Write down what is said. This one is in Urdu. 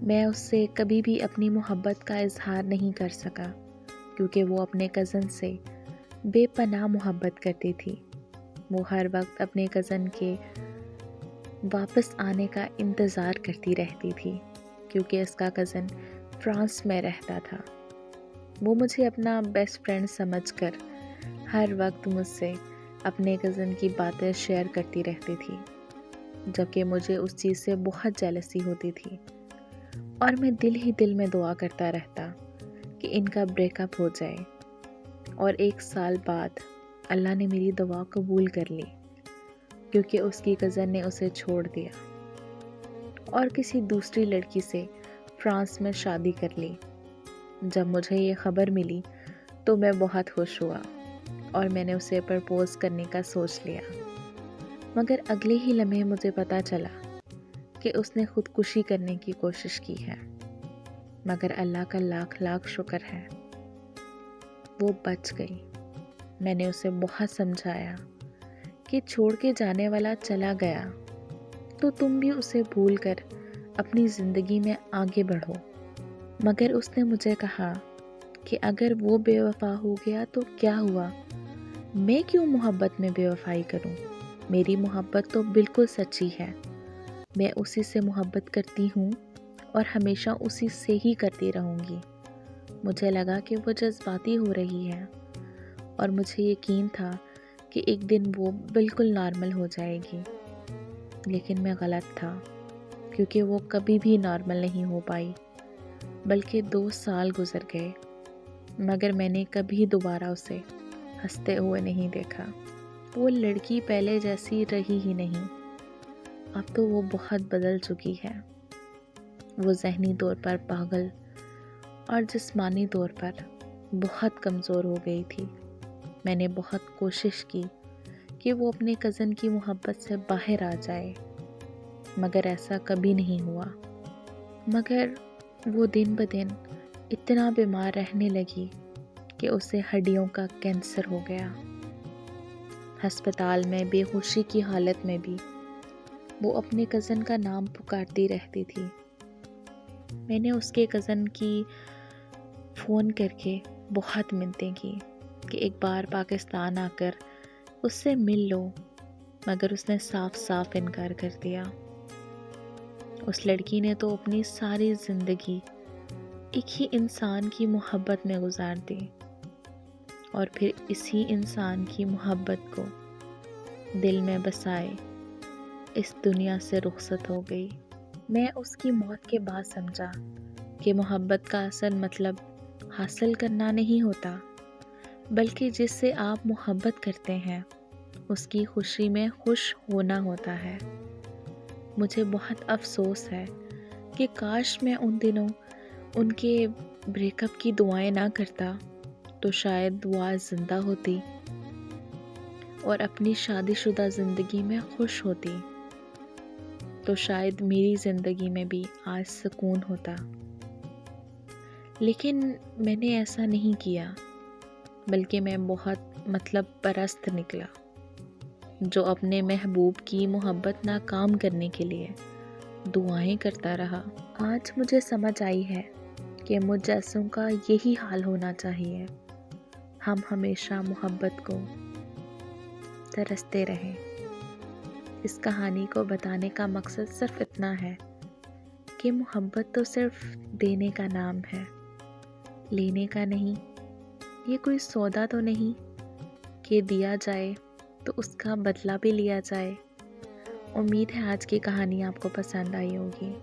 میں اس سے کبھی بھی اپنی محبت کا اظہار نہیں کر سکا کیونکہ وہ اپنے کزن سے بے پناہ محبت کرتی تھی۔ وہ ہر وقت اپنے کزن کے واپس آنے کا انتظار کرتی رہتی تھی کیونکہ اس کا کزن فرانس میں رہتا تھا۔ وہ مجھے اپنا بیسٹ فرینڈ سمجھ کر ہر وقت مجھ سے اپنے کزن کی باتیں شیئر کرتی رہتی تھی، جبکہ مجھے اس چیز سے بہت جیلسی ہوتی تھی اور میں دل ہی دل میں دعا کرتا رہتا کہ ان کا بریک اپ ہو جائے۔ اور 1 سال بعد اللہ نے میری دعا قبول کر لی کیونکہ اس کی کزن نے اسے چھوڑ دیا اور کسی دوسری لڑکی سے فرانس میں شادی کر لی۔ جب مجھے یہ خبر ملی تو میں بہت خوش ہوا اور میں نے اسے پرپوز کرنے کا سوچ لیا، مگر اگلے ہی لمحے مجھے پتہ چلا کہ اس نے خودکشی کرنے کی کوشش کی ہے، مگر اللہ کا لاکھ لاکھ شکر ہے وہ بچ گئی۔ میں نے اسے بہت سمجھایا کہ چھوڑ کے جانے والا چلا گیا تو تم بھی اسے بھول کر اپنی زندگی میں آگے بڑھو، مگر اس نے مجھے کہا کہ اگر وہ بے وفا ہو گیا تو کیا ہوا، میں کیوں محبت میں بے وفائی کروں، میری محبت تو بالکل سچی ہے، میں اسی سے محبت کرتی ہوں اور ہمیشہ اسی سے ہی کرتی رہوں گی۔ مجھے لگا کہ وہ جذباتی ہو رہی ہے اور مجھے یقین تھا کہ ایک دن وہ بالکل نارمل ہو جائے گی، لیکن میں غلط تھا کیونکہ وہ کبھی بھی نارمل نہیں ہو پائی، بلکہ 2 سال گزر گئے مگر میں نے کبھی دوبارہ اسے ہنستے ہوئے نہیں دیکھا۔ وہ لڑکی پہلے جیسی رہی ہی نہیں، اب تو وہ بہت بدل چکی ہے۔ وہ ذہنی طور پر پاگل اور جسمانی طور پر بہت کمزور ہو گئی تھی۔ میں نے بہت کوشش کی کہ وہ اپنے کزن کی محبت سے باہر آ جائے، مگر ایسا کبھی نہیں ہوا۔ مگر وہ دن بدن اتنا بیمار رہنے لگی کہ اسے ہڈیوں کا کینسر ہو گیا۔ ہسپتال میں بے ہوشی کی حالت میں بھی وہ اپنے کزن کا نام پکارتی رہتی تھی۔ میں نے اس کے کزن کی فون کر کے بہت منتیں کی کہ ایک بار پاکستان آ کر اس سے مل لو، مگر اس نے صاف صاف انکار کر دیا۔ اس لڑکی نے تو اپنی ساری زندگی ایک ہی انسان کی محبت میں گزار دی اور پھر اسی انسان کی محبت کو دل میں بسائے اس دنیا سے رخصت ہو گئی۔ میں اس کی موت کے بعد سمجھا کہ محبت کا اصل مطلب حاصل کرنا نہیں ہوتا، بلکہ جس سے آپ محبت کرتے ہیں اس کی خوشی میں خوش ہونا ہوتا ہے۔ مجھے بہت افسوس ہے کہ کاش میں ان دنوں ان کے بریک اپ کی دعائیں نہ کرتا تو شاید وہ آج زندہ ہوتی اور اپنی شادی شدہ زندگی میں خوش ہوتی، تو شاید میری زندگی میں بھی آج سکون ہوتا۔ لیکن میں نے ایسا نہیں کیا، بلکہ میں بہت مطلب پرست نکلا جو اپنے محبوب کی محبت ناکام کرنے کے لیے دعائیں کرتا رہا۔ آج مجھے سمجھ آئی ہے کہ مجھ جیسوں کا یہی حال ہونا چاہیے، ہم ہمیشہ محبت کو ترستے رہیں۔ اس کہانی کو بتانے کا مقصد صرف اتنا ہے کہ محبت تو صرف دینے کا نام ہے، لینے کا نہیں۔ یہ کوئی سودا تو نہیں کہ دیا جائے تو اس کا بدلہ بھی لیا جائے۔ امید ہے آج کی کہانی آپ کو پسند آئی ہوگی۔